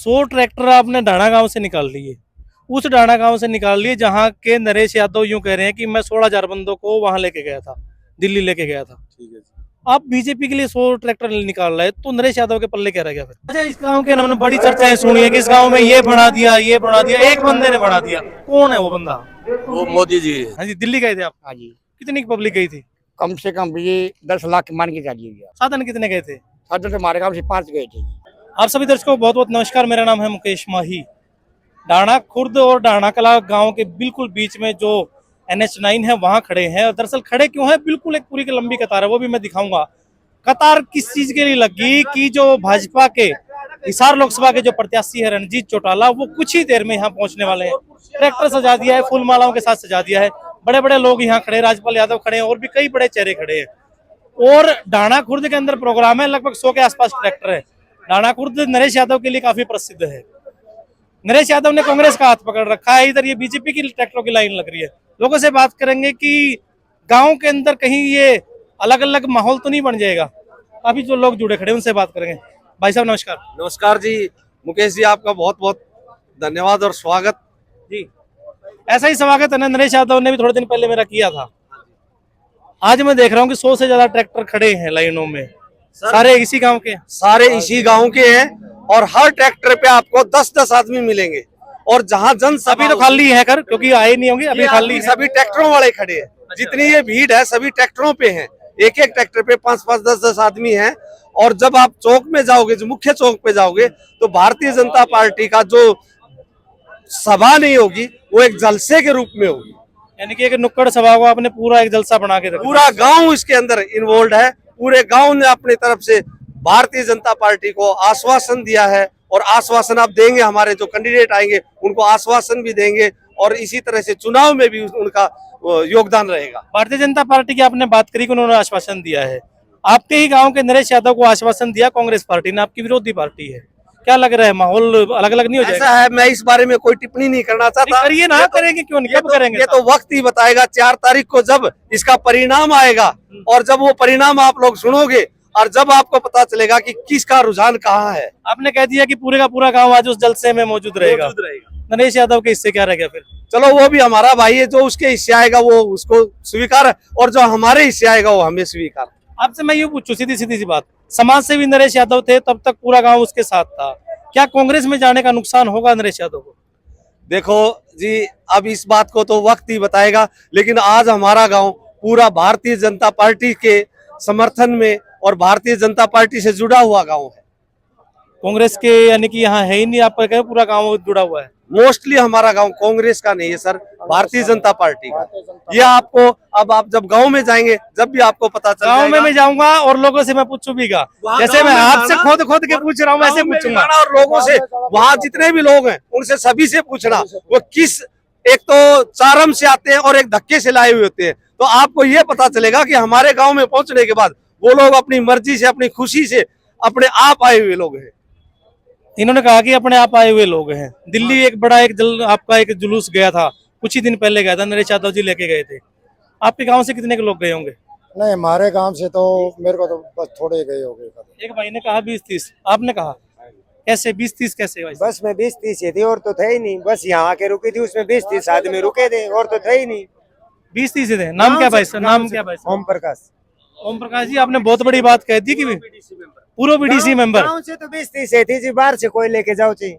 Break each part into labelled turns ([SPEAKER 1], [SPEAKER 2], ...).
[SPEAKER 1] 100 tractor आपने डाणा गांव से निकाल लिए, उस डाणा गांव से निकाल लिए जहां के नरेश यादव यूं कह रहे हैं कि मैं 16,000 बंदों को वहां लेके गया था, दिल्ली लेके गया था।
[SPEAKER 2] ठीक है जी।
[SPEAKER 1] आप बीजेपी के लिए 100 ट्रैक्टर निकाल रहे तो नरेश यादव के पल्ले क्या रह गया फिर? अच्छा, इस गांव के हमने बड़ी चर्चाएं सुनी है कि इस गांव में ये बना दिया, ये बना दिया, एक बंदे ने बना दिया। कौन है वो बंदा?
[SPEAKER 2] वो मोदी जी है।
[SPEAKER 1] हाँ जी, दिल्ली गए थे आप?
[SPEAKER 3] हाँ जी,
[SPEAKER 1] कितनी पब्लिक गई थी?
[SPEAKER 3] कम से कम ये 10 लाख मान के चलिए।
[SPEAKER 1] साधन कितने गए थे?
[SPEAKER 3] साधन से हमारे गांव से 5 गए थे।
[SPEAKER 1] आप सभी दर्शकों को बहुत बहुत नमस्कार। मेरा नाम है मुकेश माही। डाणा खुर्द और डाणा कला गांव के बिल्कुल बीच में जो NH9 है वहां खड़े हैं। और दरअसल खड़े क्यों हैं? बिल्कुल एक पूरी की लंबी कतार है, वो भी मैं दिखाऊंगा। कतार किस चीज के लिए लगी कि जो भाजपा के हिसार लोकसभा के जो प्रत्याशी है रणजीत चौटाला, वो कुछ ही देर में यहाँ पहुंचने वाले हैं। ट्रैक्टर सजा दिया है, फूल मालाओं के साथ सजा दिया है, बड़े बड़े लोग यहाँ खड़े, राजपाल यादव खड़े हैं और भी कई बड़े चेहरे खड़े हैं। और डाणा खुर्द के अंदर प्रोग्राम है, लगभग 100 के आसपास ट्रैक्टर है। डाणा खुर्द नरेश यादव के लिए काफी प्रसिद्ध है। नरेश यादव ने कांग्रेस का हाथ पकड़ रखा है, इधर ये बीजेपी की ट्रैक्टरों की लाइन लग रही है। लोगों से बात करेंगे कि गांव के अंदर कहीं ये अलग अलग माहौल तो नहीं बन जाएगा। काफी जो लोग जुड़े खड़े उनसे बात करेंगे। भाई साहब नमस्कार।
[SPEAKER 2] नमस्कार जी मुकेश जी, आपका बहुत बहुत धन्यवाद और स्वागत
[SPEAKER 1] जी, ऐसा ही स्वागत है नरेश यादव ने भी थोड़े दिन पहले मेरा किया था। आज मैं देख रहा हूँ कि 100 से ज्यादा ट्रैक्टर खड़े हैं लाइनों में, सारे इसी गांव के।
[SPEAKER 2] सारे इसी गांव के हैं और हर ट्रैक्टर पे आपको 10-10 आदमी मिलेंगे। और जहां
[SPEAKER 1] अभी तो खाली है कर, क्योंकि आए नहीं होंगे, अभी खाली है।
[SPEAKER 2] सभी ट्रैक्टरों वाले खड़े हैं। जितनी ये भीड़ है सभी ट्रैक्टरों पे है। एक एक ट्रैक्टर पे 5-5, 10-10 आदमी हैं। और जब आप चौक में जाओगे, जो मुख्य चौक पे जाओगे, तो भारतीय जनता पार्टी का जो सभा नहीं होगी वो एक जलसे के रूप में होगी।
[SPEAKER 1] यानी कि एक नुक्कड़ सभा को आपने पूरा एक जलसा बना के रखा।
[SPEAKER 2] पूरा गांव इसके अंदर इन्वॉल्व है। पूरे गांव ने अपनी तरफ से भारतीय जनता पार्टी को आश्वासन दिया है और आश्वासन आप देंगे। हमारे जो कैंडिडेट आएंगे उनको आश्वासन भी देंगे और इसी तरह से चुनाव में भी उनका योगदान रहेगा।
[SPEAKER 1] भारतीय जनता पार्टी की आपने बात करी कि उन्होंने आश्वासन दिया है। आपके ही गांव के नरेश यादव को आश्वासन दिया कांग्रेस पार्टी ने, आपकी विरोधी पार्टी है। क्या लग रहा है, माहौल अलग अलग नहीं हो जाएगा?
[SPEAKER 2] ऐसा है, मैं इस बारे में कोई टिप्पणी नहीं करना चाहता।
[SPEAKER 1] करिए ना, करेंगे क्यों नहीं, कब करेंगे?
[SPEAKER 2] ये तो वक्त ही बताएगा। 4 तारीख को जब इसका परिणाम आएगा और जब वो परिणाम आप लोग सुनोगे और जब आपको पता चलेगा कि किसका रुझान कहाँ है।
[SPEAKER 1] आपने कह दिया कि पूरे का पूरा गांव आज उस जलसे में मौजूद रहेगा। नरेश यादव के हिस्से क्या रह गया फिर?
[SPEAKER 2] चलो वो भी हमारा भाई है, जो उसके हिस्से आएगा वो उसको स्वीकार है और जो हमारे हिस्से आएगा वो हमें स्वीकार।
[SPEAKER 1] आपसे मैं ये पूछूं सीधी सीधी सी बात, समाज सेवी नरेश यादव थे, तब तक पूरा गांव उसके साथ था। क्या कांग्रेस में जाने का नुकसान होगा नरेश यादव को?
[SPEAKER 2] देखो जी, अब इस बात को तो वक्त ही बताएगा, लेकिन आज हमारा गांव पूरा भारतीय जनता पार्टी के समर्थन में और भारतीय जनता पार्टी से जुड़ा हुआ गांव है।
[SPEAKER 1] कांग्रेस के यानी कि यहाँ है ही नहीं, आप कहें पूरा गांव जुड़ा हुआ है।
[SPEAKER 2] मोस्टली हमारा गांव कांग्रेस का नहीं है सर, भारतीय जनता पार्टी का। ये आपको अब आप जब गांव में जाएंगे जब भी आपको पता चल
[SPEAKER 1] गांव में मैं जाऊंगा और लोगों से मैं पूछूंगा, जैसे मैं आपसे खोद खोद के पूछ रहा हूँ वैसे पूछूंगा।
[SPEAKER 2] और लोगों से, वहाँ जितने भी लोग हैं उनसे सभी से पूछना वो किस, एक तो चारम से आते हैं और एक धक्के से लाए हुए होते हैं। तो आपको ये पता चलेगा कि हमारे गाँव में पहुंचने के बाद वो लोग अपनी मर्जी से, अपनी खुशी से, अपने आप आए हुए लोग हैं।
[SPEAKER 1] इन्होंने कहा कि अपने आप आए हुए लोग हैं। दिल्ली एक बड़ा आपका एक जुलूस गया था, कुछ ही दिन पहले गया था, नरेश यादव जी लेके गए थे। आपके गांव से कितने के लोग गए होंगे?
[SPEAKER 4] नहीं, हमारे गांव से तो मेरे को तो बस थोड़े गए हो गए।
[SPEAKER 1] एक भाई ने कहा 20-30, आपने कहा कैसे 20-30 कैसे?
[SPEAKER 5] बस में 20-30 थी और तो थे ही नहीं। बस यहाँ आके रुकी थी, उसमें 20-30 आदमी रुके थे और तो थे ही नहीं।
[SPEAKER 1] 20-30 थे। नाम क्या भाई? नाम क्या भाई?
[SPEAKER 5] ओम प्रकाश।
[SPEAKER 1] ओम प्रकाश जी, आपने बहुत बड़ी बात कह दी कि पूरा BDC मेंबर।
[SPEAKER 5] गाँव से तो 20-30 थी जी, बाहर से कोई लेके जाओ जी।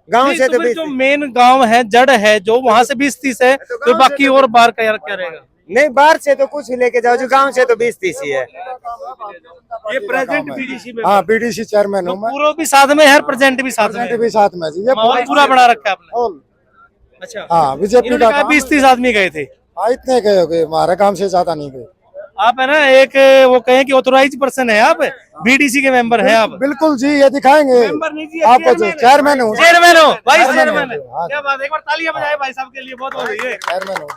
[SPEAKER 5] गाँव से तो 20
[SPEAKER 1] जो मेन गांव है, जड़ है जो, वहां से 20-30 है, तो बाकी और बार का क्या रहेगा?
[SPEAKER 5] नहीं, बाहर से तो कुछ ही लेके जाओ जी, गाँव से तो 20-30 ही है।
[SPEAKER 2] ये प्रेजेंट BDC में,
[SPEAKER 4] हाँ, BDC चेयरमैन हूँ मैं।
[SPEAKER 1] पूरा भी साथ में है, प्रेजेंट भी साथ में
[SPEAKER 4] प्रेजेंट
[SPEAKER 1] है।
[SPEAKER 4] भी साथ में जी। ये
[SPEAKER 1] माहौल पूरा बना रखा है आपने।
[SPEAKER 4] माहौल।
[SPEAKER 1] अच्छा,
[SPEAKER 4] हाँ, बीजेपी का
[SPEAKER 1] 20-30 आदमी गए थे।
[SPEAKER 4] हाँ, इतने गए हो गए, हमारे काम से ज्यादा नहीं गए।
[SPEAKER 1] आप है ना, एक वो कहें कि ऑथोराइज पर्सन है आप, BDC के मेंबर हैं आप।
[SPEAKER 4] बिल्कुल जी, ये दिखाएंगे आपको जो चेयरमैन हूँ।
[SPEAKER 1] चेयरमैन हो, वाइस
[SPEAKER 4] चेयरमैन
[SPEAKER 1] चेयरमैन है।
[SPEAKER 4] हो, हाँ।
[SPEAKER 1] क्या बात है, एक बार तालियां बजाएं भाई साहब के लिए, बहुत हो रही है।
[SPEAKER 4] चेयरमैन हूँ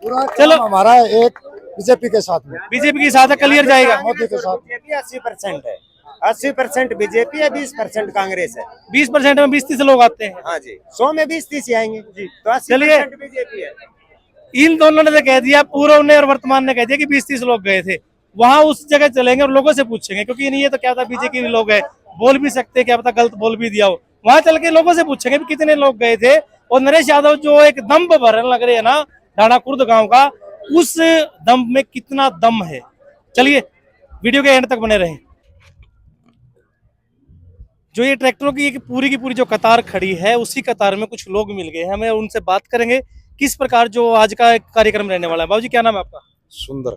[SPEAKER 4] पूरा।
[SPEAKER 1] चलो।
[SPEAKER 4] काम हमारा एक बीजेपी के साथ में,
[SPEAKER 1] बीजेपी के साथ क्लियर जाएगा।
[SPEAKER 4] मोदी के साथ।
[SPEAKER 5] बीजेपी 80% है, 80% बीजेपी है, 20% कांग्रेस है।
[SPEAKER 1] 20% में 20-30 लोग आते हैं।
[SPEAKER 5] हाँ जी, 100 में 20-30 ही आएंगे जी, तो 80% बीजेपी है।
[SPEAKER 1] इन दोनों ने तो कह दिया, पूर्व ने और वर्तमान ने कह दिया कि 20-30 लोग गए थे। वहां उस जगह चलेंगे और लोगों से पूछेंगे, क्योंकि ये तो क्या था, बीजेपी के लोग हैं, बोल भी सकते हैं, क्या पता गलत बोल भी दिया हो। वहां चल के लोगों से पूछेंगे भी कितने लोग गए थे। और नरेश यादव जो एक दम भरने लग रहे हैं ना डाणा खुर्द गांव का, उस दम में कितना दम है। चलिए वीडियो के एंड तक बने रहें। जो ये ट्रैक्टरों की पूरी जो कतार खड़ी है, उसी कतार में कुछ लोग मिल गए हैं, हमें उनसे बात करेंगे किस प्रकार जो आज का कार्यक्रम रहने वाला है। बाबूजी क्या नाम है आपका?
[SPEAKER 4] सुंदर।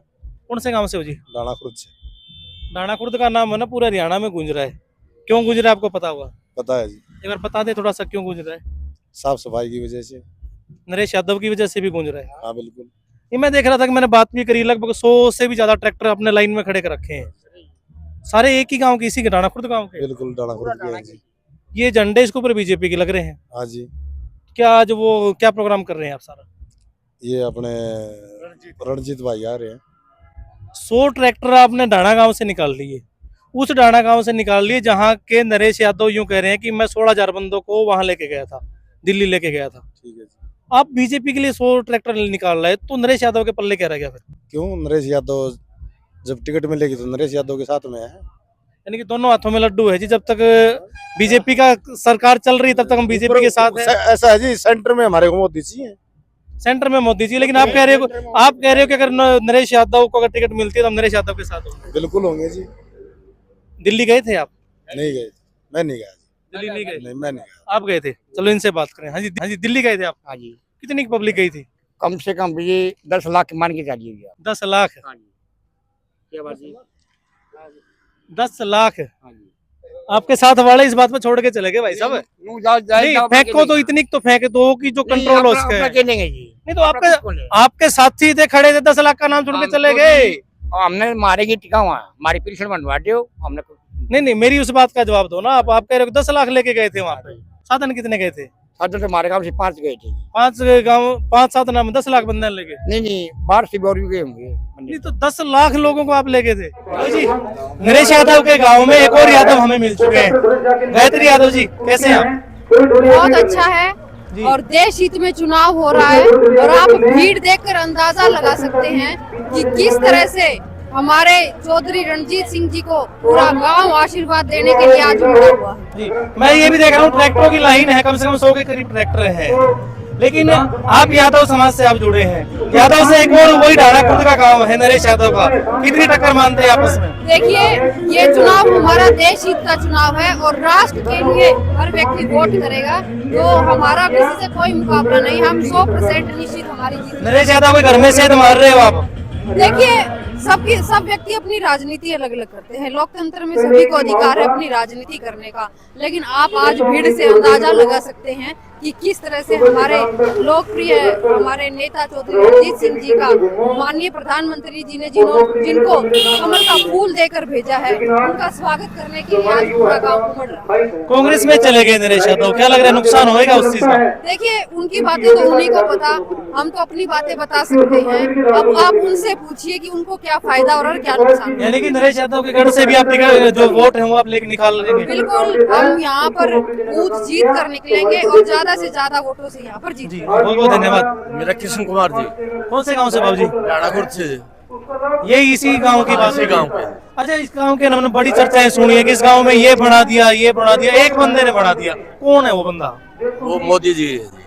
[SPEAKER 1] कौन से गांव से हो जी?
[SPEAKER 4] डाणा खुर्द से।
[SPEAKER 1] डाणा खुर्द का नाम है ना पूरा हरियाणा में गूंज रहा है। क्यों गूंज रहा है आपको पता होगा?
[SPEAKER 4] पता है जी,
[SPEAKER 1] एक बार बता दे थोड़ा सा क्यों गूंज रहा है।
[SPEAKER 4] साफ सफाई की वजह से।
[SPEAKER 1] नरेश यादव की वजह से भी गूंज रहा है।
[SPEAKER 4] हाँ बिल्कुल।
[SPEAKER 1] ये मैं देख रहा था कि मैंने बात भी करी, लगभग 100 से भी ज्यादा ट्रैक्टर अपने लाइन में खड़े कर रखे हैं, सारे एक ही गांव के, इसी के डाणा खुर्द गांव के।
[SPEAKER 4] बिल्कुल डाणा खुर्द के हैं जी।
[SPEAKER 1] ये झंडे इसके ऊपर बीजेपी के लग रहे हैं।
[SPEAKER 4] हाँ जी।
[SPEAKER 1] क्या आज वो क्या प्रोग्राम कर रहे हैं आप सारा?
[SPEAKER 4] ये अपने रणजीत भाई आ रहे हैं।
[SPEAKER 1] 100 ट्रैक्टर आपने डाणा गांव से निकाल लिए, उस डाणा गांव से निकाल लिए जहां के नरेश यादव यूं कह रहे हैं कि मैं 16,000 बंदों को वहां लेके गया था, दिल्ली लेके गया था।
[SPEAKER 4] ठीक है जी।
[SPEAKER 1] आप बीजेपी के लिए 100 ट्रैक्टर निकाल रहे, तो नरेश यादव के पल्ले क्या रह गया फिर?
[SPEAKER 4] क्यों? नरेश यादव जब टिकट मिलेगी तो नरेश यादव के साथ में है।
[SPEAKER 1] यानी कि दोनों हाथों में लड्डू है जी। जब तक बीजेपी का सरकार चल रही है तब तक हम बीजेपी के साथ हैं।
[SPEAKER 4] ऐसा है जी, सेंटर में हमारे को मोदी जी है।
[SPEAKER 1] सेंटर में मोदी जी, लेकिन आप कह रहे हो कि अगर नरेश यादव को अगर टिकट मिलती है तो हम नरेश यादव के साथ होंगे।
[SPEAKER 4] बिल्कुल होंगे जी।
[SPEAKER 1] दिल्ली गए थे आप?
[SPEAKER 4] नहीं गए, मैं नहीं गया।
[SPEAKER 1] दिल्ली नहीं गए?
[SPEAKER 4] नहीं, मैं नहीं गया।
[SPEAKER 1] आप गए थे? चलो इनसे बात करें। हाँ जी, हाँ जी, दिल्ली गए थे आप?
[SPEAKER 3] हाँ जी।
[SPEAKER 1] कितनी पब्लिक गई थी?
[SPEAKER 3] कम से कम ये 10 लाख मान के चलिए भैया।
[SPEAKER 1] 10 लाख?
[SPEAKER 3] हाँ जी। क्या बात जी?
[SPEAKER 1] 10 लाख
[SPEAKER 3] हाँ जी।
[SPEAKER 1] आपके साथ वाले इस बात में छोड़ के चले गए भाई साहब? नहीं, फेंको तो इतनी तो फेंक दो कि जो कंट्रोल हो सके। नहीं तो आपके साथी थे खड़े थे, 10 लाख का नाम छोड़ के चले गए।
[SPEAKER 3] हमने मारेगी टिका वहाँ, हमारी पेंशन बनवा दो हमने।
[SPEAKER 1] नहीं, मेरी उस बात का जवाब दो ना। आप कह रहे हो 10 लाख लेके गए थे वहाँ पे, साधन कितने गए थे?
[SPEAKER 3] साधन तो हमारे गाँव से 5 गए थे।
[SPEAKER 1] 5 साधन में 10 लाख बंदे लेके?
[SPEAKER 3] नहीं, बाहर से भी और भी गए होंगे।
[SPEAKER 1] नहीं तो 10 लाख लोगों को आप लेके थे जी। नरेश यादव के गांव में एक और यादव हमें मिल चुके हैं। गायत्री यादव जी, कैसे हैं आप?
[SPEAKER 6] बहुत अच्छा है और देश हित में चुनाव हो रहा है और आप भीड़ देखकर अंदाजा लगा सकते हैं कि किस तरह से हमारे चौधरी रणजीत सिंह जी को पूरा गांव आशीर्वाद देने के लिए आज उमड़ा हुआ है
[SPEAKER 1] जी। मैं ये भी देख रहा हूँ ट्रैक्टरों की लाइन है, कम से कम 100 के करीब ट्रैक्टर है। लेकिन आप यादव समाज से आप जुड़े हैं, यादव से एक और वही डाणा खुर्द का गांव है नरेश यादव का, कितनी टक्कर मानते हैं आपस में?
[SPEAKER 6] देखिए, ये चुनाव हमारा देश हित का चुनाव है और राष्ट्र के लिए हर व्यक्ति वोट करेगा, तो हमारा किसी से कोई मुकाबला नहीं। हम 100% निश्चित हमारी जीत।
[SPEAKER 1] नरेश यादव के घर में सेध मार रहे हो आप?
[SPEAKER 6] देखिए, सब व्यक्ति अपनी राजनीति अलग अलग करते हैं, लोकतंत्र में सभी को अधिकार है अपनी राजनीति करने का, लेकिन आप आज भीड़ से अंदाजा लगा सकते हैं कि किस तरह से हमारे लोकप्रिय हमारे नेता चौधरी रणजीत सिंह जी का माननीय प्रधानमंत्री जी ने जिनको कमल का फूल देकर भेजा है, उनका स्वागत करने के लिए आज पूरा गांव उमड़ रहा है।
[SPEAKER 1] कांग्रेस में चले गए नरेश यादव, क्या लग रहा है नुकसान होगा उस चीज का?
[SPEAKER 6] देखिए, उनकी बातें तो उन्हीं को पता, हम तो अपनी बातें बता सकते हैं। अब आप उनसे पूछिए कि उनको क्या फायदा और क्या नुकसान।
[SPEAKER 1] यानी कि नरेश यादव के गढ़ से भी आप जो वोट है वो आप लेके निकाल लेंगे?
[SPEAKER 6] बिल्कुल, हम यहाँ पर कूद जीत कर निकलेंगे और ज्यादा से ज्यादा वोटों से यहाँ पर जीत।
[SPEAKER 1] बहुत बहुत धन्यवाद।
[SPEAKER 7] मेरा किशन कुमार जी।
[SPEAKER 1] कौन से गांव से बाबूजी?
[SPEAKER 7] डाणा खुर्द से।
[SPEAKER 1] ये इसी गांव की बात है?
[SPEAKER 7] गांव पे।
[SPEAKER 1] अच्छा, इस गांव के हमने बड़ी चर्चाएं सुनी है कि इस गांव में ये बना दिया, ये बना दिया, एक बंदे ने बना दिया। कौन है वो बंदा?
[SPEAKER 7] वो मोदी जी है।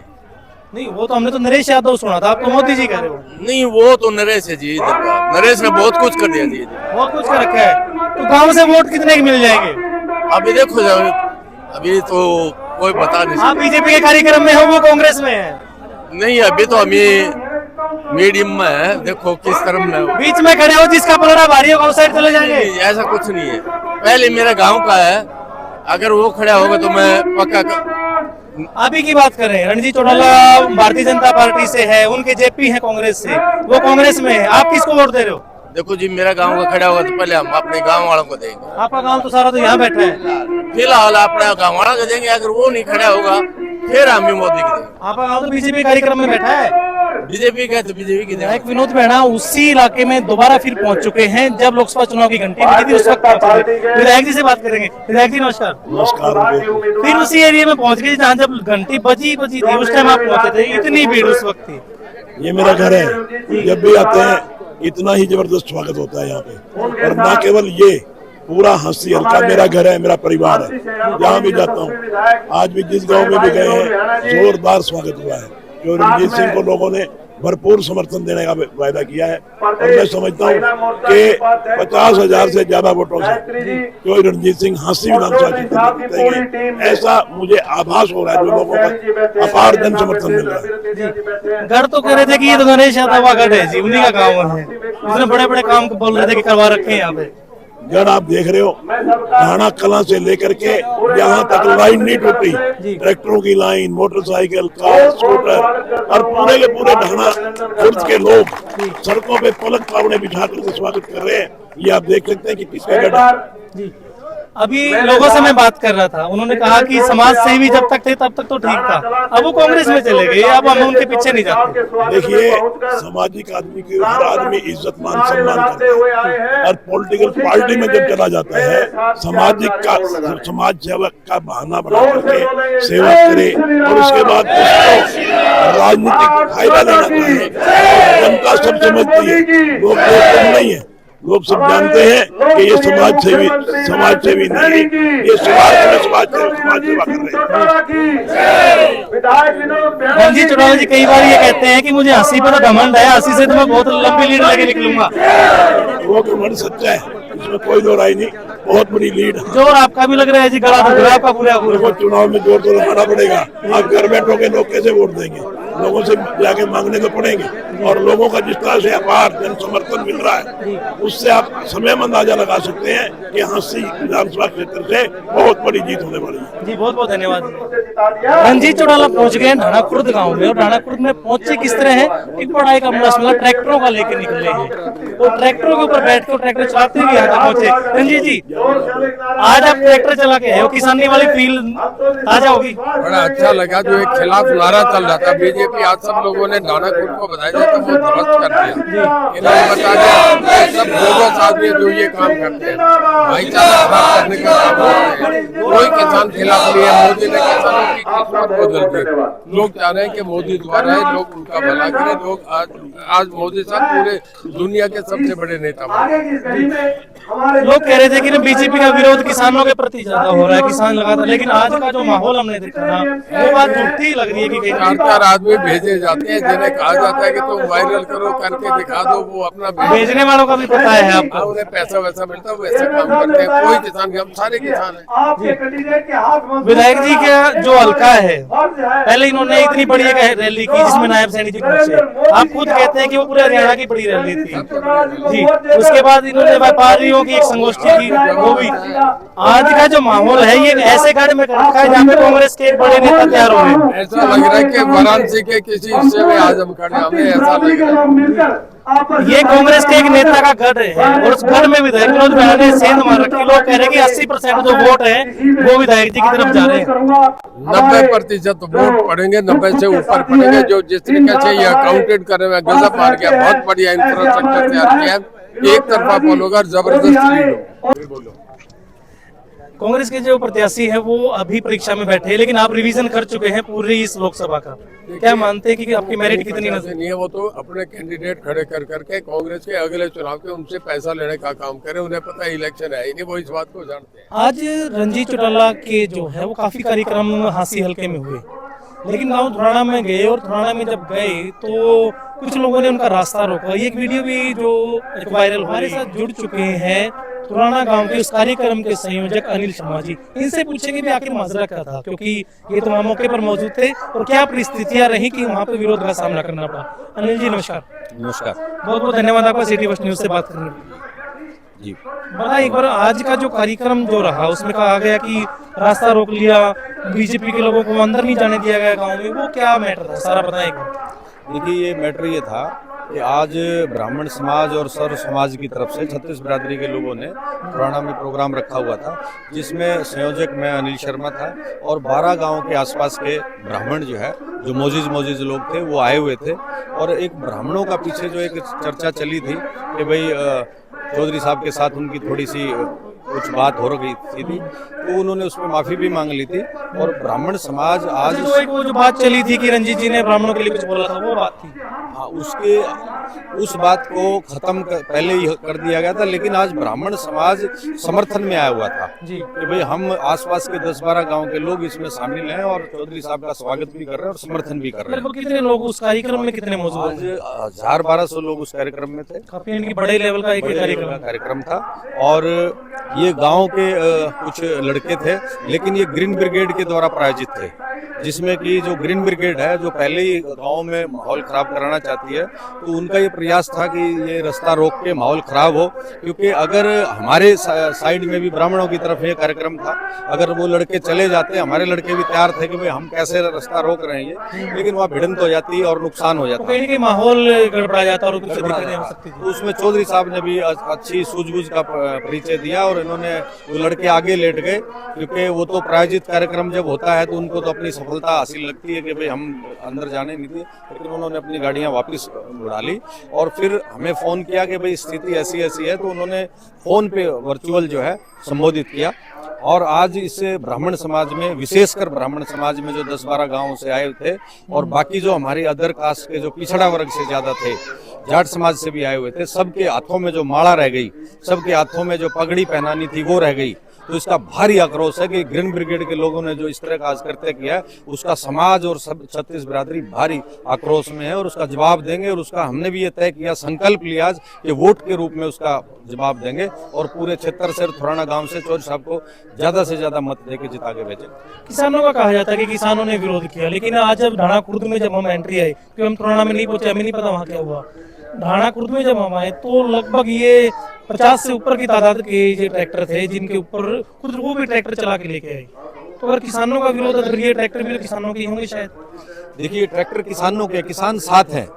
[SPEAKER 1] नहीं, वो तो हमने तो नरेश यादव सुना था, आप तो मोदी जी कह रहे हो।
[SPEAKER 7] नहीं, वो तो नरेश है जी। इधर का नरेश ने बहुत कुछ कर दिया जी।
[SPEAKER 1] बहुत कुछ कर रखा है। तो गांव से वोट कितने के मिल जाएंगे?
[SPEAKER 7] अभी देखो, अभी तो कोई बता नहीं
[SPEAKER 1] आप बीजेपी के कार्यक्रम में हो, वो कांग्रेस में है?
[SPEAKER 7] नहीं, अभी तो हम मीडियम में है। देखो किस तरफ में हो।
[SPEAKER 1] बीच में खड़े हो, जिसका पलड़ा भारी होगा उस साइड चले जाएंगे?
[SPEAKER 7] ऐसा कुछ नहीं है। पहले मेरा गांव का है, अगर वो खड़ा होगा तो मैं पक्का।
[SPEAKER 1] अभी की बात करें, रणजीत चौटाला भारतीय जनता पार्टी से है, उनके जेपी है कांग्रेस से, वो कांग्रेस में है, आप किसको वोट दे रहे हो?
[SPEAKER 7] देखो जी, मेरा गांव का खड़ा होगा तो पहले हम अपने गांव वालों को देंगे।
[SPEAKER 1] आपका गांव तो सारा तो यहाँ बैठा है।
[SPEAKER 7] फिलहाल अपने गांव वालों को देंगे, अगर वो नहीं खड़ा होगा फिर हम भी मोदी को देंगे।
[SPEAKER 1] आपका गांव तो बीजेपी कार्यक्रम में बैठा है।
[SPEAKER 7] बीजेपी का तो बीजेपी की
[SPEAKER 1] विधायक विनोद मेहना उसी इलाके में दोबारा फिर पहुंच चुके हैं जब लोकसभा चुनाव की घंटी बजी थी, उस वक्त पहुंचे थे। विधायक जी से बात करेंगे। विधायक जी नमस्कार।
[SPEAKER 8] नमस्कार।
[SPEAKER 1] फिर उसी एरिया में पहुंच गए जहाँ जब घंटी बजी थी, उस टाइम आप पहुंचे थे, इतनी भीड़ उस वक्त थी।
[SPEAKER 8] ये मेरा घर है, जब भी आते हैं इतना ही जबरदस्त स्वागत होता है यहाँ पे। और ना केवल ये, पूरा हंसी हल्का मेरा घर है, मेरा परिवार है, जहाँ भी जाता हूँ। आज भी जिस गांव में भी गए हैं जोरदार स्वागत हुआ है, जो रणजीत सिंह को लोगों ने भरपूर समर्थन देने का वायदा किया है। और मैं समझता हूँ कि 50,000 से ज्यादा वोटों से जो रणजीत सिंह हंसी विधानसभा जीतेंगे, ऐसा मुझे आभास हो रहा है। जो लोगों का अपार जन समर्थन मिल रहा है।
[SPEAKER 1] गढ़ तो कह रहे थे कि ये तो गणेश यादव का गढ़ है जी, उन्हीं का गाँव है, उसने बड़े बड़े काम बोल रहे थे कि करवा रखे हैं यहाँ पे।
[SPEAKER 8] गढ़ आप देख रहे हो, ढाणा कला से लेकर के यहाँ तक लाइन नहीं टूटी, ट्रैक्टरों की लाइन, मोटरसाइकिल, कार, स्कूटर, और पूरे के पूरे ढाणा खुर्द के लोग सड़कों पे पलक पावड़े बिछा कर स्वागत कर रहे हैं। ये आप देख सकते हैं कि किसका गढ़ है।
[SPEAKER 1] अभी लोगों से मैं बात कर रहा था, उन्होंने कहा कि समाज सेवी जब तक थे तब तक तो ठीक था, अब वो कांग्रेस में चले गए, अब हम उनके पीछे नहीं जाते।
[SPEAKER 8] देखिए, सामाजिक आदमी की हर आदमी इज्जत मान सम्मान करता है, और पॉलिटिकल पार्टी में जब चला जाता है, समाज सेवक का बहाना बना करके सेवा करे और उसके बाद उसको राजनीतिक फायदा लेना चाहिए। जनता सब समझती है, लोग नहीं है, लोग सब जानते हैं कि ये समाज सेवी नहीं, ये समाज सेवा कर रहे हैं।
[SPEAKER 1] रणजीत चौटाला जी कई बार ये कहते हैं कि मुझे हंसी पर घमंड है, हंसी से तो मैं बहुत लंबी लीड लेके निकलूंगा।
[SPEAKER 8] वो घमंड सच्चा है, इसमें कोई दो राय नहीं, बहुत बड़ी लीड।
[SPEAKER 1] जोर आपका भी लग रहा है जी, गला तो आपका पूरा
[SPEAKER 8] पूरा। चुनाव में जोर तो लगाना पड़ेगा, आप घर बैठोगे लोग कैसे वोट देंगे, लोगों से जाके मांगने तो पड़ेंगे। और लोगों का जिस तरह से अपार जन समर्थन मिल रहा है, उससे आप समय में अंदाजा लगा सकते हैं कि हंसी विधानसभा क्षेत्र से बहुत बड़ी जीत होने वाली है।
[SPEAKER 1] जी बहुत बहुत धन्यवाद। रणजीत चौटाला पहुंच गए ढाणा खुर्द गांव में, और ढाणा खुर्द में पहुंचे किस तरह है, एक बड़ा एक मसला ट्रैक्टरों का लेकर निकले हैं, और ट्रैक्टरों के ऊपर बैठ कर ट्रैक्टर चलाते हुए यहाँ तक पहुंचे। रणजीत जी, आज आप ट्रैक्टर चला के आए हो, किसानी वाली फील ताजा होगी?
[SPEAKER 7] बड़ा अच्छा लगा, जो एक खिलाफ नारा चल रहा था बीजेपी, आज सब लोगों ने ढाणा खुर्द को बधाई देता वो ध्वस्त कर दिया। इन्होंने बता दिया सब बोगस आदमी जो ये काम करते हैं, भाईचारा खराब करने का काम करते हैं। कोई किसान खिलाफ नहीं है, मोदी ने किसानों की किस्मत बदल दी। लोग चाह रहे हैं कि मोदी द्वारा है, लोग उनका भला करें। लोग आज मोदी साहब पूरे दुनिया के सबसे बड़े नेता बने।
[SPEAKER 1] लोग कह रहे थे कि बीजेपी का विरोध किसानों के प्रति ज्यादा हो रहा है, किसान लगातार, लेकिन आज का जो माहौल हमने देखा ना, वो बात झूठी लग रही है कि
[SPEAKER 7] 4 आदमी भेजे जाते हैं जिन्हें कहा जाता है कि तुम वायरल करो, करके दिखा दो, वो अपना
[SPEAKER 1] भेजने वालों का भी पता है आपको,
[SPEAKER 7] उन्हें पैसा वैसा मिलता है, वो ऐसा काम करते हैं। कोई किसान, हम सारे किसान हैं।
[SPEAKER 1] विधायक जी का जो हल्का है, पहले इन्होंने इतनी बड़ी एक रैली की जिसमें नायब सैनी जी पहुंचे, आप खुद कहते हैं कि वो पूरे हरियाणा की बड़ी रैली थी जी। उसके बाद इन्होंने व्यापारियों की एक संगोष्ठी की, वो भी। आज का जो माहौल है, ये ऐसे गढ़ में रखा है जहाँ पे कांग्रेस के बड़े नेता तैयार हो रहे हैं।
[SPEAKER 7] ऐसा लग रहा है कि वाराणसी के किसी हिस्से में आज हम खड़े, हमें ऐसा लग रहा है।
[SPEAKER 1] ये कांग्रेस के एक नेता का गढ़ है, और उस गढ़ में विधायक विनोद बिहार ने सेंध मार रखी। लोग कह रहे हैं कि 80% जो वोट है वो विधायक जी की तरफ जा रहे हैं।
[SPEAKER 7] 90% वोट पड़ेंगे, 90 से ऊपर पड़ेंगे। जो जिस तरीके से ये अकाउंटेड कर रहे हैं, गजब मार गया, बहुत बढ़िया इंफ्रास्ट्रक्चर तैयार किया, एक तरफा पोल होगा, जबरदस्त लीड हो।
[SPEAKER 1] कांग्रेस के जो प्रत्याशी हैं वो अभी परीक्षा में बैठे हैं, लेकिन आप रिवीजन कर चुके हैं पूरी इस लोकसभा का, क्या मानते हैं कि आपकी मेरिट कितनी नजर
[SPEAKER 7] नहीं है? वो तो अपने कैंडिडेट खड़े कर करके कांग्रेस के अगले चुनाव के उनसे पैसा लेने का काम करे, उन्हें पता है इलेक्शन है ही नहीं, वो इस बात को जानते हैं।
[SPEAKER 1] आज रणजीत चौटाला के जो है वो काफी कार्यक्रम हासी हल्के में हुए, लेकिन गांव धुराना में गए, और धुराना में जब गए तो कुछ लोगों ने उनका रास्ता रोका। ये एक वीडियो भी जो एक वायरल हमारे साथ जुड़ चुके हैं धुराना गांव के उस कार्यक्रम के संयोजक अनिल शर्मा जी, इनसे पूछेंगे भी आखिर माजरा क्या था, क्योंकि ये तो मौके पर मौजूद थे, और क्या परिस्थितियां रही कि वहाँ पे विरोध का सामना करना पड़ा। अनिल जी नमस्कार।
[SPEAKER 9] नमस्कार,
[SPEAKER 1] बहुत बहुत धन्यवाद आपका सिटी वॉच न्यूज से बात करने के लिए
[SPEAKER 9] जी।
[SPEAKER 1] बड़ा एक बार आज का जो कार्यक्रम जो रहा, उसमें कहा गया कि रास्ता रोक लिया, बीजेपी के लोगों को अंदर नहीं जाने दिया गया गाँव में, वो क्या मैटर था, सारा बताएं।
[SPEAKER 9] देखिए, ये मैटर ये था कि आज ब्राह्मण समाज और सर्व समाज की तरफ से 36 बिरादरी के लोगों ने धुराना में प्रोग्राम रखा हुआ था, जिसमें संयोजक मैं अनिल शर्मा था, और 12 गांव के आसपास के ब्राह्मण जो है, जो मोजिज लोग थे, वो आए हुए थे। और एक ब्राह्मणों का पीछे जो एक चर्चा चली थी कि भाई चौधरी साहब के साथ उनकी थोड़ी सी कुछ बात हो रही थी, तो उन्होंने उसमें माफी भी मांग ली थी। और ब्राह्मण समाज आज
[SPEAKER 1] वो जो बात चली थी कि रंजीत जी ने ब्राह्मणों के लिए कुछ बोला था, वो बात थी।
[SPEAKER 9] हाँ, उसके उस बात को खत्म पहले ही कर दिया गया था, लेकिन आज ब्राह्मण समाज समर्थन में आया हुआ था
[SPEAKER 1] जी।
[SPEAKER 9] कि भाई हम आसपास के 10-12 गांव के लोग इसमें शामिल हैं और चौधरी साहब का स्वागत भी कर रहे हैं और समर्थन भी कर रहे हैं।
[SPEAKER 1] लगभग कितने लोग उस कार्यक्रम में कितने मौजूद
[SPEAKER 9] आज
[SPEAKER 1] हैं?
[SPEAKER 9] 1000-1200 लोग उस कार्यक्रम में थे।
[SPEAKER 1] काफी इनकी बड़े लेवल का एक
[SPEAKER 9] बड़े लेवल का
[SPEAKER 1] कार्यक्रम।
[SPEAKER 9] कार्यक्रम था और ये गांव के कुछ लड़के थे, लेकिन ये ग्रीन ब्रिगेड के द्वारा प्रायोजित थे, जिसमें कि जो ग्रीन ब्रिगेड है जो पहले ही गांव में माहौल खराब कराना चाहती है, तो उनका ये प्रयास था कि ये रास्ता रोक के माहौल खराब हो, क्योंकि अगर हमारे साइड में भी ब्राह्मणों की तरफ ये कार्यक्रम था, अगर वो लड़के चले जाते, हमारे लड़के भी तैयार थे कि भाई हम कैसे रास्ता रोक रहे हैं, लेकिन वहाँ भिड़ंत हो जाती और नुकसान हो जाता।
[SPEAKER 1] कहीं माहौल गड़बड़ा जाता और कुछ दिक्कतें हो सकती थी।
[SPEAKER 9] तो उसमें चौधरी साहब ने भी अच्छी सूझबूझ का परिचय दिया और इन्होंने वो लड़के आगे लेट गए, क्योंकि वो तो प्रायोजित कार्यक्रम जब होता है तो उनको तो अपनी सफलता हासिल लगती है कि भाई हम अंदर जाने नहीं थे, लेकिन उन्होंने अपनी गाड़ियां वापस उड़ा ली और फिर हमें फोन किया कि भाई स्थिति ऐसी ऐसी है, तो उन्होंने फोन पे वर्चुअल जो है संबोधित किया। और आज इससे ब्राह्मण समाज में, विशेषकर ब्राह्मण समाज में जो 10-12 गांवों से आए थे और बाकी जो हमारी अदर कास्ट के जो पिछड़ा वर्ग से ज्यादा थे, जाट समाज से भी आए हुए थे, सबके हाथों में जो माला रह गई, सबके हाथों में जो पगड़ी पहनानी थी वो रह गई। तो इसका भारी आक्रोश है कि ग्रीन ब्रिगेड के लोगों ने जो इस तरह का आज कृत्य किया है, उसका समाज और सब छत्तीस बिरादरी भारी आक्रोश में है और उसका जवाब देंगे। और उसका हमने भी ये तय किया, संकल्प लिया आज कि वोट के रूप में उसका जवाब देंगे और पूरे क्षेत्र से थोराना गांव से चौधरी साहब को ज्यादा से ज्यादा मत देके जिता के भेजेंगे।
[SPEAKER 1] किसानों का कहा जाता है कि किसानों ने विरोध किया, लेकिन आज जब ढाणा खुर्द में जब हम एंट्री आई, क्योंकि हम थोराना में नहीं पहुंचे, हमें नहीं पता वहाँ क्या हुआ, ढाणा खुर्द में जब हम आए तो लगभग ये 50 से ऊपर की तादाद के ये ट्रैक्टर थे, जिनके ऊपर खुद वो भी ट्रैक्टर चला के लेके आए। तो अगर किसानों का विरोध है तो ये ट्रैक्टर भी तो किसानों के होंगे शायद।
[SPEAKER 9] देखिए, ट्रैक्टर किसानों के, किसान साथ हैं,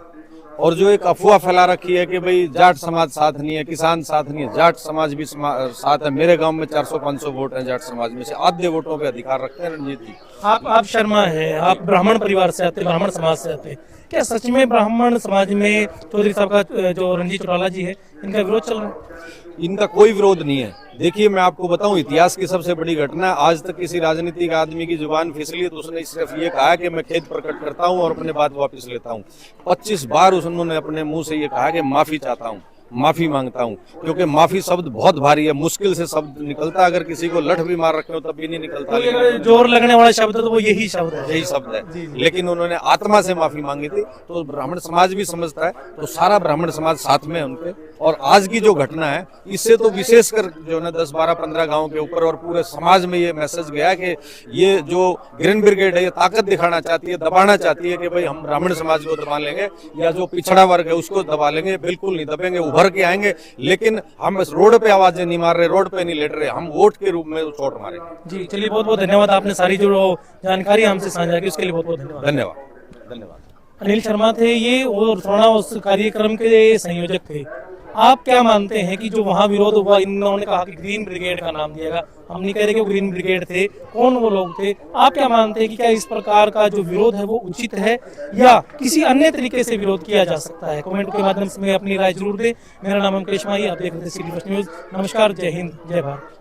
[SPEAKER 9] और जो एक अफवाह फैला रखी है कि भाई जाट समाज साथ नहीं है, किसान साथ नहीं है, जाट समाज भी साथ है। मेरे गांव में 400-500 वोट हैं जाट समाज में से, आधे वोटों पे अधिकार रखते हैं रणजीत जी।
[SPEAKER 1] आप शर्मा है, आप ब्राह्मण परिवार से आते, ब्राह्मण समाज से आते, क्या सच में ब्राह्मण समाज में चौधरी साहब का जो रणजीत चौटाला जी है, इनका विरोध चल रहा है?
[SPEAKER 9] इनका कोई विरोध नहीं है। देखिए, मैं आपको बताऊं, इतिहास की सबसे बड़ी घटना, आज तक किसी राजनीतिक आदमी की जुबान फिसली तो उसने सिर्फ ये कहा कि मैं खेद प्रकट करता हूं और अपने बात वापस लेता हूं। 25 बार उन्होंने अपने मुंह से ये कहा कि माफी चाहता हूं, माफी मांगता हूं, क्योंकि माफी शब्द बहुत भारी है, मुश्किल से शब्द निकलता है। अगर किसी को लठ भी मार रखे हो तब भी नहीं निकलता।
[SPEAKER 1] अगर जोर लगने वाला शब्द है तो वो यही शब्द है,
[SPEAKER 9] यही शब्द है। लेकिन उन्होंने आत्मा से माफी मांगी थी, तो ब्राह्मण समाज भी समझता है, तो सारा ब्राह्मण समाज साथ में है उनके। और आज की जो घटना है, इससे तो विशेषकर जो है 10-12-15 गाँव के ऊपर और पूरे समाज में ये मैसेज गया कि ये जो ग्रीन ब्रिगेड है ये ताकत दिखाना चाहती है, दबाना चाहती है कि भाई हम ब्राह्मण समाज को दबा लेंगे या जो पिछड़ा वर्ग है उसको दबा लेंगे। बिल्कुल नहीं दबेंगे, उभर के आएंगे, लेकिन हम रोड पे आवाजें नहीं मार रहे, रोड पे नहीं लेट रहे, हम वोट के रूप में चोट मारेंगे।
[SPEAKER 1] जी चलिए, बहुत बहुत धन्यवाद, आपने सारी जो जानकारी हमसे साझा की उसके लिए बहुत बहुत धन्यवाद।
[SPEAKER 9] धन्यवाद।
[SPEAKER 1] अनिल शर्मा थे ये, और थोड़ा उस कार्यक्रम के संयोजक थे। आप क्या मानते हैं कि जो वहाँ विरोध हुआ, इन्होंने कहा कि ग्रीन ब्रिगेड का नाम दिया गया, हम नहीं कह रहे कि वो ग्रीन ब्रिगेड थे, कौन वो लोग थे? आप क्या मानते हैं कि क्या इस प्रकार का जो विरोध है वो उचित है या किसी अन्य तरीके से विरोध किया जा सकता है? कमेंट के माध्यम से अपनी राय जरूर दें। मेरा नाम है मुकेश माही, आप देख रहे थे सिटी फर्स्ट न्यूज। नमस्कार, जय हिंद, जय भारत।